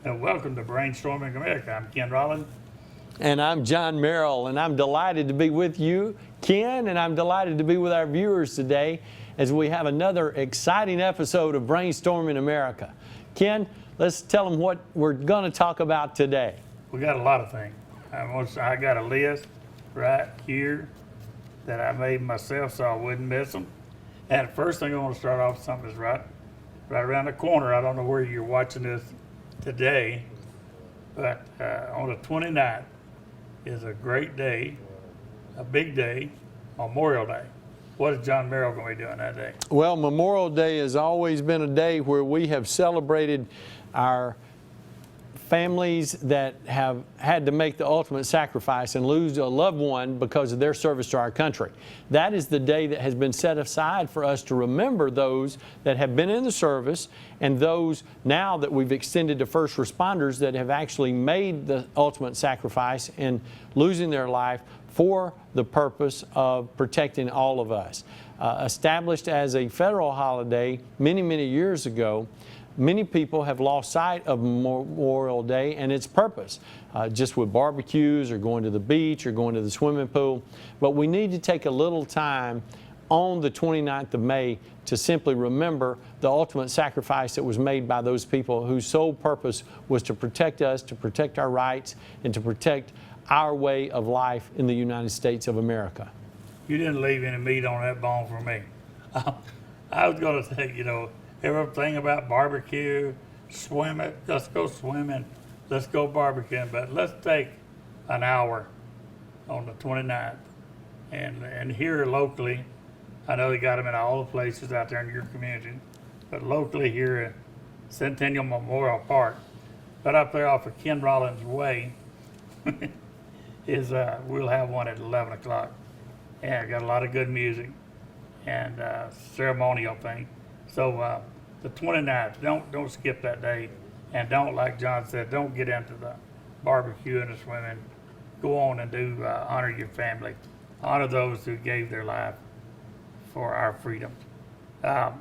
and welcome to Brainstorming America. I'm Ken Rollins. And I'm John Merrill, and I'm delighted to be with you, Ken, and I'm delighted to be with our viewers today as we have another exciting episode of Brainstorming America. Ken, let's tell them what we're going to talk about today. We got a lot of things. I got a list right here that I made myself so I wouldn't miss them. And the first thing I want to start off with something is right around the corner. I don't know where you're watching this today, but on the 29th is a great day, a big day, Memorial Day. What is John Merrill going to be doing that day? Well, Memorial Day has always been a day where we have celebrated our families that have had to make the ultimate sacrifice and lose a loved one because of their service to our country. That is the day that has been set aside for us to remember those that have been in the service and those now that we've extended to first responders that have actually made the ultimate sacrifice in losing their life for the purpose of protecting all of us. Established as a federal holiday many years ago, many people have lost sight of Memorial Day and its purpose, just with barbecues or going to the beach or going to the swimming pool. But we need to take a little time on the 29th of May to simply remember the ultimate sacrifice that was made by those people whose sole purpose was to protect us, to protect our rights, and to protect our way of life in the United States of America. You didn't leave any meat on that bone for me. I was going to say, everything about barbecue, swimming, let's go swimming, let's go barbecuing, but let's take an hour on the 29th. And here locally, I know they got them in all the places out there in your community, but locally here at Centennial Memorial Park, right up there off of Ken Rollins Way, we'll have one at 11 o'clock. And got a lot of good music and ceremonial thing. So the 29th, don't skip that day, and don't, like John said, don't get into the barbecue and the swimming. Go on and do honor your family, honor those who gave their life for our freedoms. How's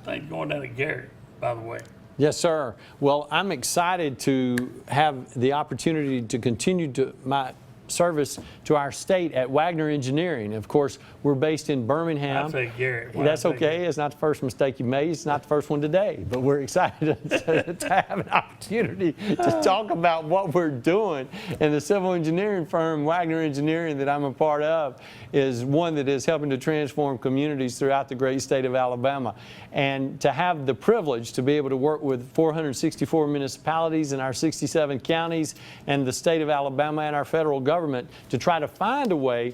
things going down at Garrett, by the way? Yes, sir. Well, I'm excited to have the opportunity to continue my service to our state at Wagner Engineering. Of course, we're based in Birmingham. I say Garrett. That's okay. It's not the first mistake you made. It's not the first one today. But we're excited to have an opportunity to talk about what we're doing. And the civil engineering firm, Wagner Engineering, that I'm a part of, is one that is helping to transform communities throughout the great state of Alabama. And to have the privilege to be able to work with 464 municipalities in our 67 counties and the state of Alabama and our federal government to try to find a way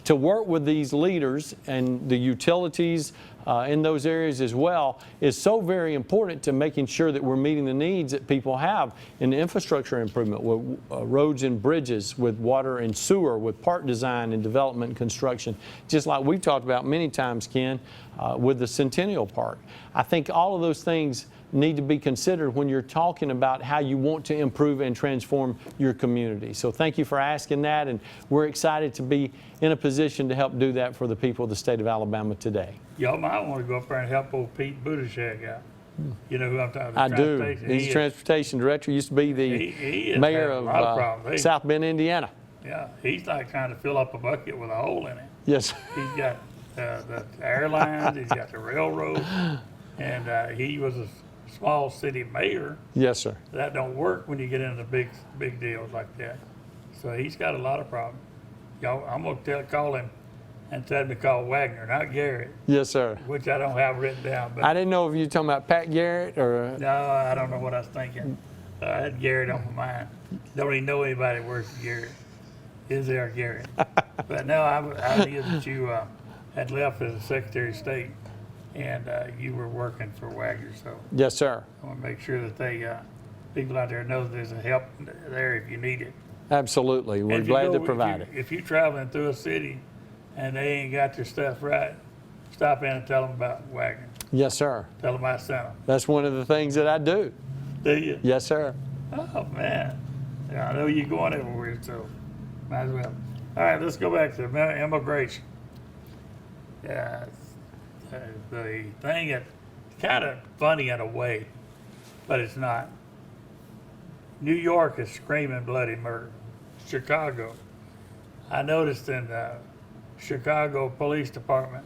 to work with these leaders and the utilities in those areas as well is so very important to making sure that we're meeting the needs that people have in infrastructure improvement, with roads and bridges, with water and sewer, with park design and development and construction, just like we've talked about many times, Ken, with the Centennial Park. I think all of those things need to be considered when you're talking about how you want to improve and transform your community. So thank you for asking that, and we're excited to be in a position to help do that for the people of the state of Alabama today. Y'all might want to go up there and help old Pete Buttigieg out. You know who I'm talking about? I do. He's transportation director, used to be the mayor of South Bend, Indiana. Yeah, he's like trying to fill up a bucket with a hole in it. Yes. He's got the airlines, he's got the railroad, and he was a small city mayor. Yes, sir. That don't work when you get into big deals like that. So he's got a lot of problems. Y'all, I'm gonna call him and tell him to call Wagner, not Garrett. Yes, sir. Which I don't have written down. But I didn't know if you were talking about Pat Garrett or. No, I don't know what I was thinking. I had Garrett on my mind. Don't even know anybody that works for Garrett. Is there Garrett? But no, I knew that you had left as a Secretary of State, and you were working for Wagner. So yes, sir. I want to make sure that they people out there know that there's a help there if you need it. Absolutely, we're glad to provide it. If you're traveling through a city and they ain't got their stuff right, stop in and tell them about Wagner. Yes, sir. Tell them I sent them. That's one of the things that I do. Do you? Yes, sir. Oh, man. Yeah, I know you're going everywhere, so might as well. All right, let's go back to immigration. Yeah, the thing that's kind of funny in a way, but it's not. New York is screaming bloody murder. Chicago. I noticed in the Chicago Police Department,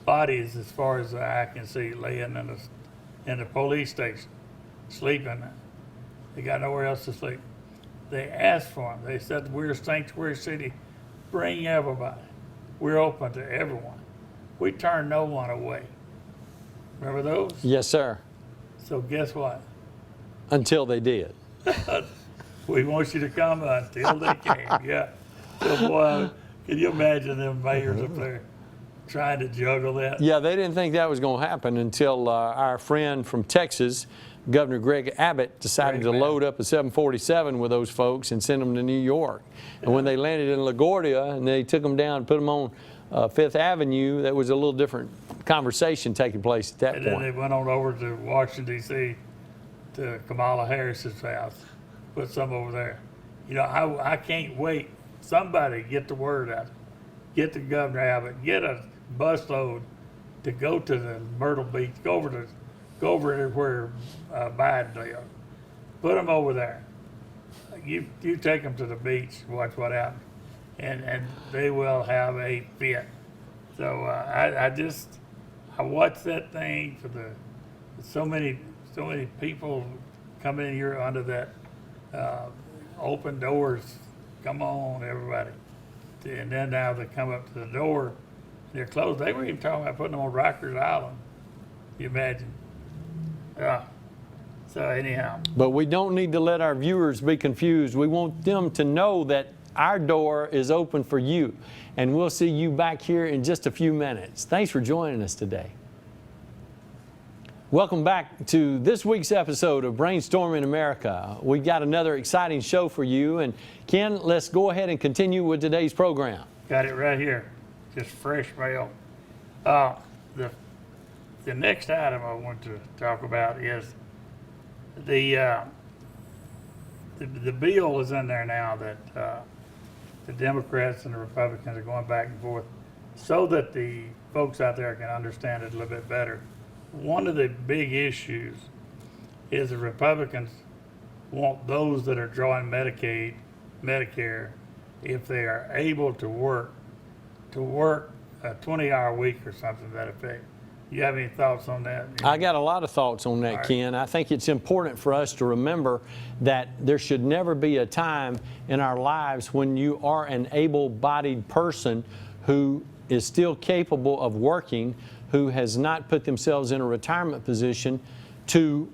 bodies as far as the eye can see laying in the police station, sleeping. They got nowhere else to sleep. They asked for them. They said, we're a sanctuary city. Bring everybody. We're open to everyone. We turn no one away. Remember those? Yes, sir. So guess what? Until they did. We want you to come until they came. Yeah. So boy, can you imagine them mayors up there trying to juggle that? Yeah, they didn't think that was going to happen until our friend from Texas, Governor Greg Abbott, decided to load up a 747 with those folks and send them to New York. And when they landed in LaGuardia and they took them down and put them on Fifth Avenue, that was a little different conversation taking place at that And point. then they went on over to Washington, D.C. to Kamala Harris's house, put some over there. You know, I can't wait. Somebody get the word out. Get the Governor Abbott, get a busload to go to the Myrtle Beach, go over to where Biden lives. Put them over there. You take them to the beach, watch what happens, and they will have a fit. So I watched that thing for so many people coming in here under that open doors. Come on, everybody. And then now they come up to the door, they're closed. They were even talking about putting them on Rikers Island. You imagine? So anyhow. But we don't need to let our viewers be confused. We want them to know that our door is open for you. And we'll see you back here in just a few minutes. Thanks for joining us today. Welcome back to this week's episode of Brainstorming America. We've got another exciting show for you. And Ken, let's go ahead and continue with today's program. Got it right here. Just fresh mail. The next item I want to talk about is the bill is in there now that the Democrats and the Republicans are going back and forth so that the folks out there can understand it a little bit better. One of the big issues is the Republicans want those that are drawing Medicaid, Medicare, if they are able to work a 20-hour week or something to that effect. You have any thoughts on that? I got a lot of thoughts on that, All right. Ken. I think it's important for us to remember that there should never be a time in our lives when you are an able-bodied person who is still capable of working, who has not put themselves in a retirement position, to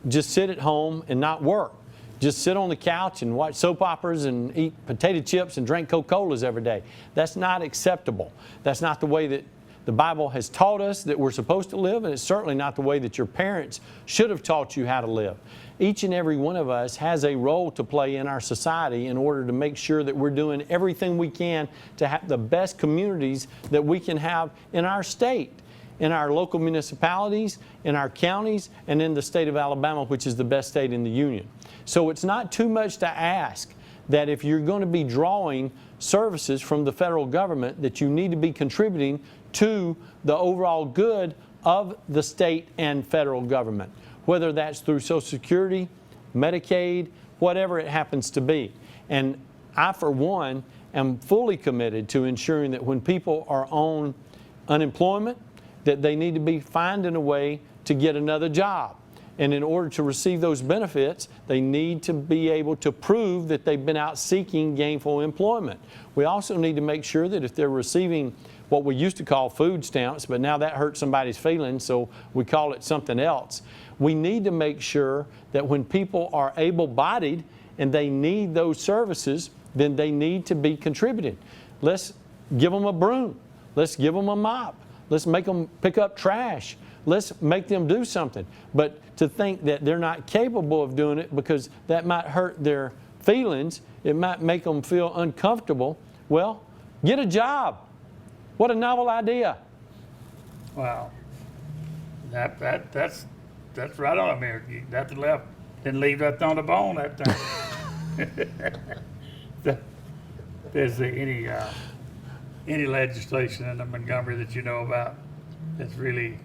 just sit at home and not work. Just sit on the couch and watch soap operas and eat potato chips and drink Coca-Colas every day. That's not acceptable. That's not the way that the Bible has taught us that we're supposed to live, and it's certainly not the way that your parents should have taught you how to live. Each and every one of us has a role to play in our society in order to make sure that we're doing everything we can to have the best communities that we can have in our state, in our local municipalities, in our counties, and in the state of Alabama, which is the best state in the union. So it's not too much to ask that if you're going to be drawing services from the federal government, that you need to be contributing to the overall good of the state and federal government, whether that's through Social Security, Medicaid, whatever it happens to be. And I, for one, am fully committed to ensuring that when people are on unemployment, that they need to be finding a way to get another job. And in order to receive those benefits, they need to be able to prove that they've been out seeking gainful employment. We also need to make sure that if they're receiving what we used to call food stamps, but now that hurts somebody's feelings, so we call it something else. We need to make sure that when people are able-bodied and they need those services, then they need to be contributing. Let's give them a broom. Let's give them a mop. Let's make them pick up trash. Let's make them do something. But to think that they're not capable of doing it because that might hurt their feelings, it might make them feel uncomfortable, well, get a job. What a novel idea. Wow. That's right on there. Nothing left. Didn't leave nothing on the bone that time. Is there any legislation in the Montgomery that you know about that's really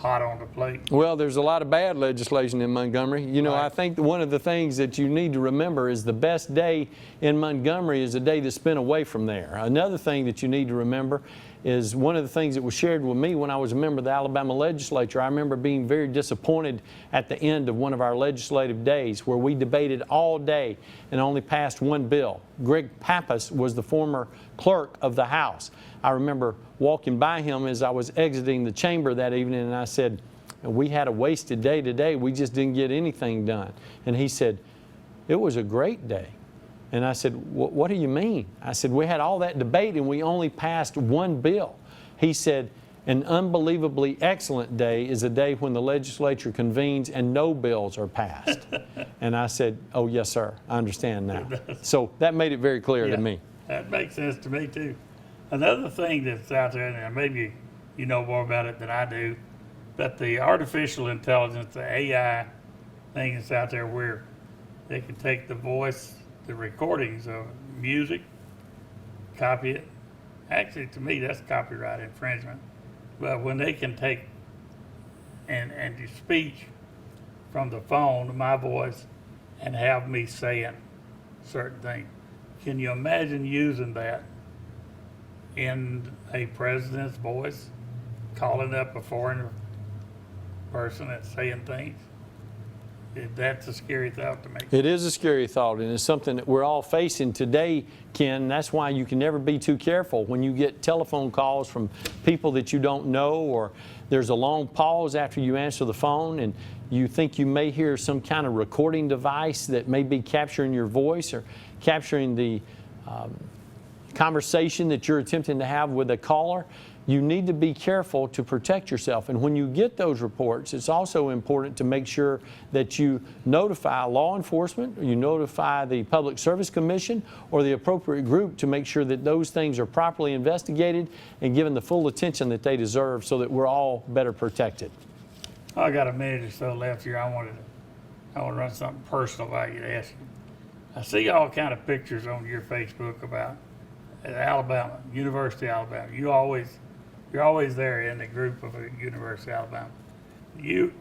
hot on the plate. Well, there's a lot of bad legislation in Montgomery. You know, Right. I think one of the things that you need to remember is the best day in Montgomery is the day that's spent away from there. Another thing that you need to remember is one of the things that was shared with me when I was a member of the Alabama legislature. I remember being very disappointed at the end of one of our legislative days where we debated all day and only passed one bill. Greg Pappas was the former clerk of the House. I remember walking by him as I was exiting the chamber that evening, and I said, "We had a wasted day today. We just didn't get anything done." And he said, "It was a great day." And I said, "What do you mean?" I said, "We had all that debate and we only passed one bill." He said, "An unbelievably excellent day is a day when the legislature convenes and no bills are passed." And I said, "Oh, yes, sir. I understand now." So that made it very clear to me. That makes sense to me too. Another thing that's out there, and maybe you know more about it than I do, but the artificial intelligence, the AI thing that's out there where they can take the voice, the recordings of music, copy it. Actually, to me, that's copyright infringement. But when they can take and do speech from the phone, my voice, and have me saying certain things, can you imagine using that in a president's voice, calling up a foreign person and saying things? That's a scary thought to me. It is a scary thought, and it's something that we're all facing today, Ken. That's why you can never be too careful when you get telephone calls from people that you don't know, or there's a long pause after you answer the phone and you think you may hear some kind of recording device that may be capturing your voice or capturing the conversation that you're attempting to have with a caller. You need to be careful to protect yourself. And when you get those reports, it's also important to make sure that you notify law enforcement, or you notify the Public Service Commission or the appropriate group to make sure that those things are properly investigated and given the full attention that they deserve so that we're all better protected. I got a minute or so left here. I want to run something personal by you to ask you. I see all kind of pictures on your Facebook about Alabama, University of Alabama. You're always there in the group of University of Alabama.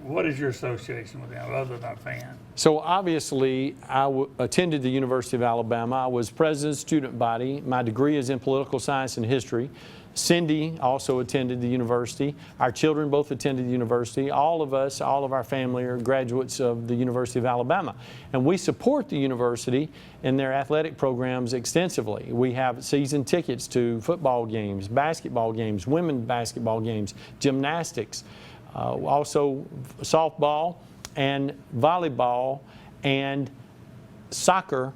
What is your association with them other than a fan? So obviously, I attended the University of Alabama. I was president of the student body. My degree is in political science and history. Cindy also attended the university. Our children both attended the university. All of us, all of our family are graduates of the University of Alabama. And we support the university in their athletic programs extensively. We have season tickets to football games, basketball games, women's basketball games, gymnastics, also softball and volleyball and soccer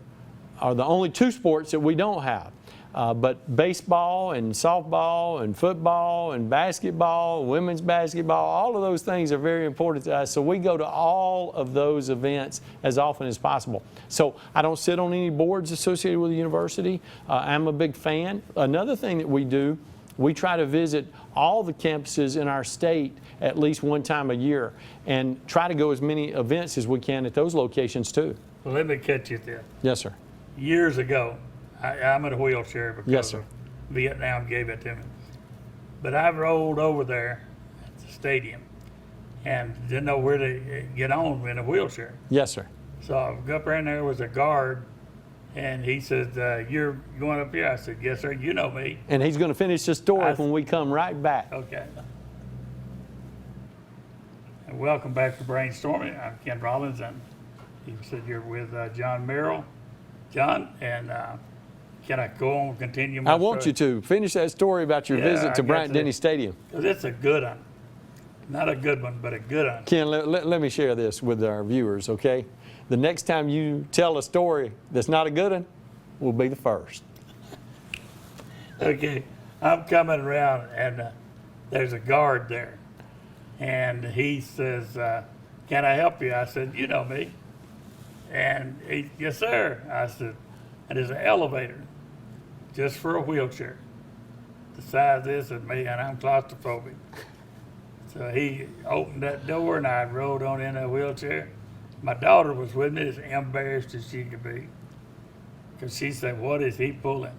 are the only two sports that we don't have. But baseball and softball and football and basketball, women's basketball, all of those things are very important to us. So we go to all of those events as often as possible. So I don't sit on any boards associated with the university. I'm a big fan. Another thing that we do, we try to visit all the campuses in our state at least one time a year and try to go as many events as we can at those locations too. Well, let me catch you there. Yes, sir. Years ago, I'm in a wheelchair because Yes, sir. of Vietnam gave it to me. But I rolled over there at the stadium and didn't know where to get on in a wheelchair. Yes, sir. So I got up there and there was a guard, and he said, "You're going up here?" I said, "Yes, sir. You know me." And he's going to finish the story when we come right back. Okay. And welcome back to Brainstorming. I'm Ken Rollins, and you said you're with John Merrill. John, and can I go on and continue my I want you to finish that story about your Yeah, visit to I got Bryant-Denny to. Stadium. Because it's a good one. Not a good one, but a good one. Ken, let me share this with our viewers, okay? The next time you tell a story that's not a good one, will be the first. Okay, I'm coming around, and there's a guard there. And he says, "Can I help you?" I said, "You know me." And he, "Yes, sir." I said, "And there's an elevator just for a wheelchair. The size of this and me, and I'm claustrophobic." So he opened that door, and I rode on in a wheelchair. My daughter was with me, as embarrassed as she could be. Because she said, "What is he pulling?"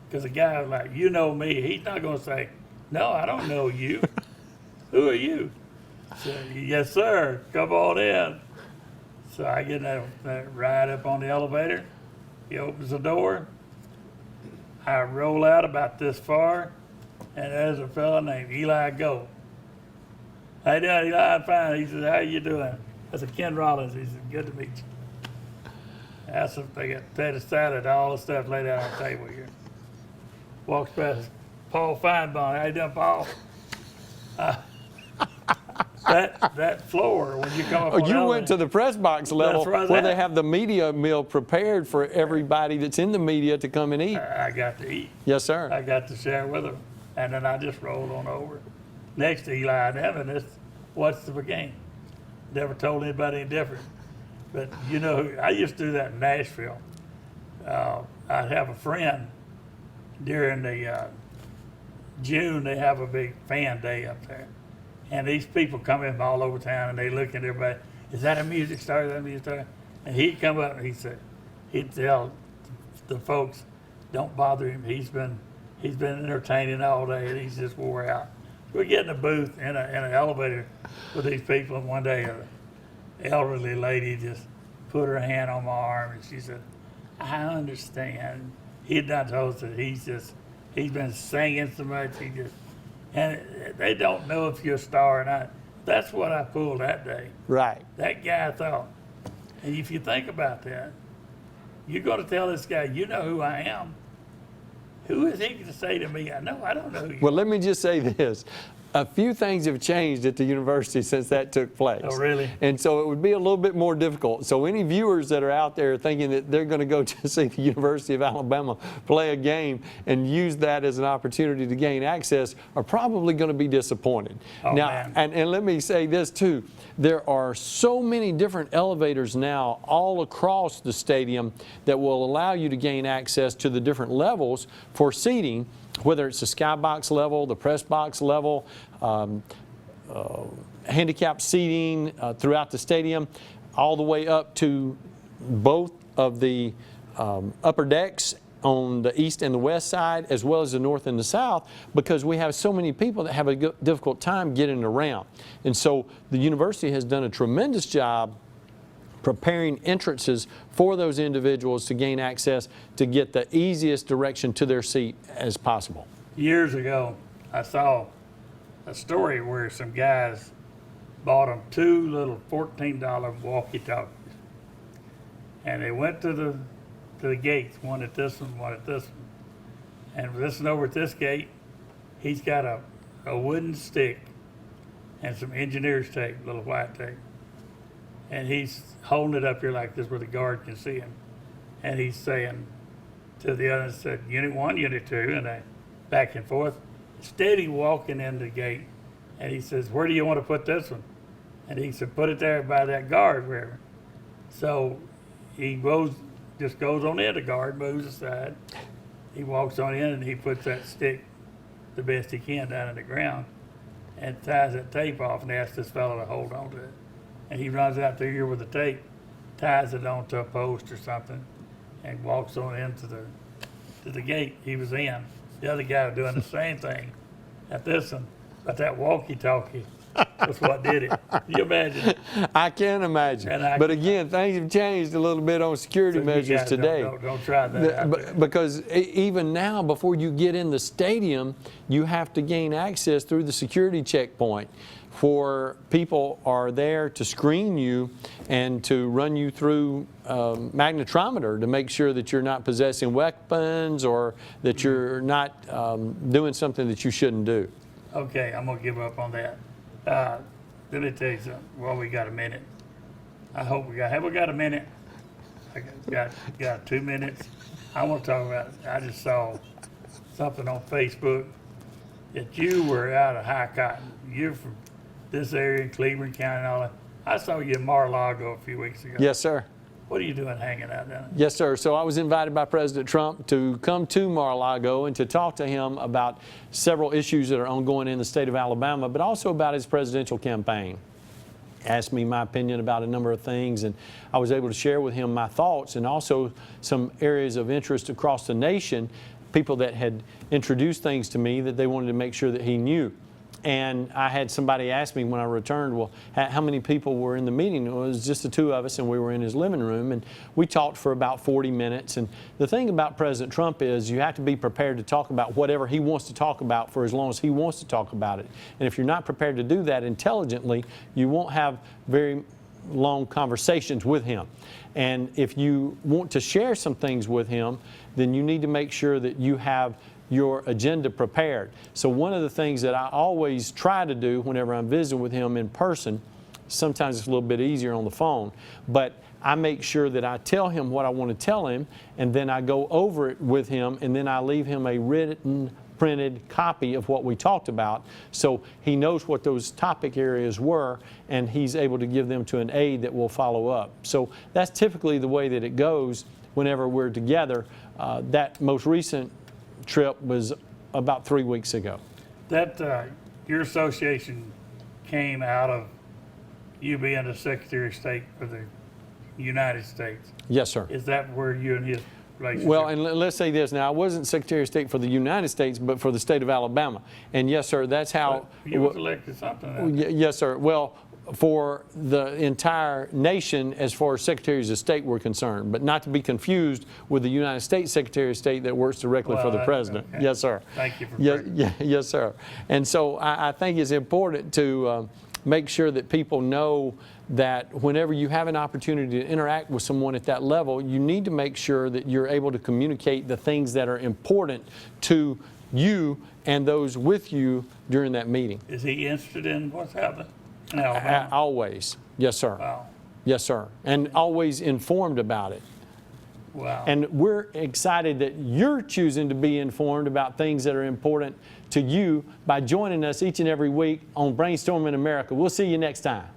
Because the guy was like, "You know me." He's not going to say, "No, I don't know you." "Who are you?" Said, yes, sir. Come on in. So I get that ride up on the elevator. He opens the door. I roll out about this far, and there's a fella named Eli Gold. Hey, doing, Eli? I'm fine. He says, how you doing? I said, Ken Rollins. He said, good to meet you. I asked if they got potato salad, all the stuff laid out on the table here. Walks past Paul Feinbaum. How you doing, Paul? That floor, when you come up Oh, on you the went to the press box level That's where I was where at. they have the media meal prepared for everybody that's in the media to come and eat. I got to eat. Yes, sir. I got to share with him, and then I just rolled on over. Next to Eli and Evan, it's what's the game? Never told anybody any different. But you know, I used to do that in Nashville. I'd have a friend during the June. They have a big fan day up there, and these people come in from all over town, and they look at everybody. Is that a music star? Is that a music star? And he'd come up and he'd tell the folks, don't bother him. He's been entertaining all day, and he's just wore out. We get in a booth in an elevator with these people, and one day an elderly lady just put her hand on my arm, and she said, I understand. He had not told us that he's been singing so much, and they don't know if you're a star or not. That's what I pulled that day. Right. That guy thought. And if you think about that, you're going to tell this guy, you know who I am. Who is he to say to me, I don't know who you are. Well, let me just say this. A few things have changed at the university since that took place. Oh, really? And so it would be a little bit more difficult. So any viewers that are out there thinking that they're going to go to see the University of Alabama play a game and use that as an opportunity to gain access are probably going to be disappointed. Oh, now, man. and let me say this too. There are so many different elevators now all across the stadium that will allow you to gain access to the different levels for seating, whether it's the skybox level, the press box level, handicap seating throughout the stadium, all the way up to both of the upper decks on the east and the west side, as well as the north and the south, because we have so many people that have a difficult time getting around. And so the university has done a tremendous job preparing entrances for those individuals to gain access to get the easiest direction to their seat as possible. Years ago, I saw a story where some guys bought them two little $14 walkie-talkies, and they went to the gates, one at this one, one at this one. And listen, over at this gate, he's got a wooden stick and some engineer's tape, little white tape. And he's holding it up here like this where the guard can see him. And he's saying to the other, said, Unit 1, Unit 2, and they back and forth. Steady walking in the gate. And he says, where do you want to put this one? And he said, put it there by that guard, wherever. So he just goes on in, the guard moves aside. He walks on in and he puts that stick the best he can down in the ground and ties that tape off and asks this fellow to hold on to it. And he runs out through here with the tape, ties it onto a post or something, and walks on into the gate he was in. The other guy was doing the same thing at this one, but that walkie-talkie was what did it. Can you imagine? I can imagine. But again, things have changed a little bit on security measures guys today. Don't try that. Because even now, before you get in the stadium, you have to gain access through the security checkpoint. For people are there to screen you and to run you through magnetometer to make sure that you're not possessing weapons or that you're not doing something that you shouldn't do. Okay, I'm gonna give up on that. Let me tell you something. Well, we got a minute. I hope have we got a minute? I got 2 minutes. I want to talk about. I just saw something on Facebook that you were out of High Cotton. You're from this area in Cleveland County and all that. I saw you in Mar-a-Lago a few weeks ago. Yes, sir. What are you doing hanging out down there? Yes, sir. So I was invited by President Trump to come to Mar-a-Lago and to talk to him about several issues that are ongoing in the state of Alabama, but also about his presidential campaign. Asked me my opinion about a number of things, and I was able to share with him my thoughts and also some areas of interest across the nation, people that had introduced things to me that they wanted to make sure that he knew. And I had somebody ask me when I returned, well, how many people were in the meeting? It was just the two of us, and we were in his living room, and we talked for about 40 minutes. And the thing about President Trump is you have to be prepared to talk about whatever he wants to talk about for as long as he wants to talk about it. And if you're not prepared to do that intelligently, you won't have very long conversations with him. And if you want to share some things with him, then you need to make sure that you have your agenda prepared. So one of the things that I always try to do whenever I'm visiting with him in person, sometimes it's a little bit easier on the phone, but I make sure that I tell him what I want to tell him, and then I go over it with him, and then I leave him a written, printed copy of what we talked about, so he knows what those topic areas were, and he's able to give them to an aide that will follow up. So that's typically the way that it goes whenever we're together. That most recent trip was about 3 weeks ago. That your association came out of you being the Secretary of State for the United States. Yes, sir. Is that where you and his relationship? Well, and let's say this. Now, I wasn't Secretary of State for the United States, but for the state of Alabama. And yes, sir, that's how. But you was elected something. Yes, sir. Well, for the entire nation as far as Secretaries of State were concerned, but not to be confused with the United States Secretary of State that works directly for the President. Okay. Yes, sir. Thank you for yes, sir. And so I think it's important to make sure that people know that whenever you have an opportunity to interact with someone at that level, you need to make sure that you're able to communicate the things that are important to you and those with you during that meeting. Is he interested in what's happening in Alabama? Always. Yes, sir. Wow. Yes, sir. And always informed about it. Wow. And we're excited that you're choosing to be informed about things that are important to you by joining us each and every week on Brainstorming America. We'll see you next time.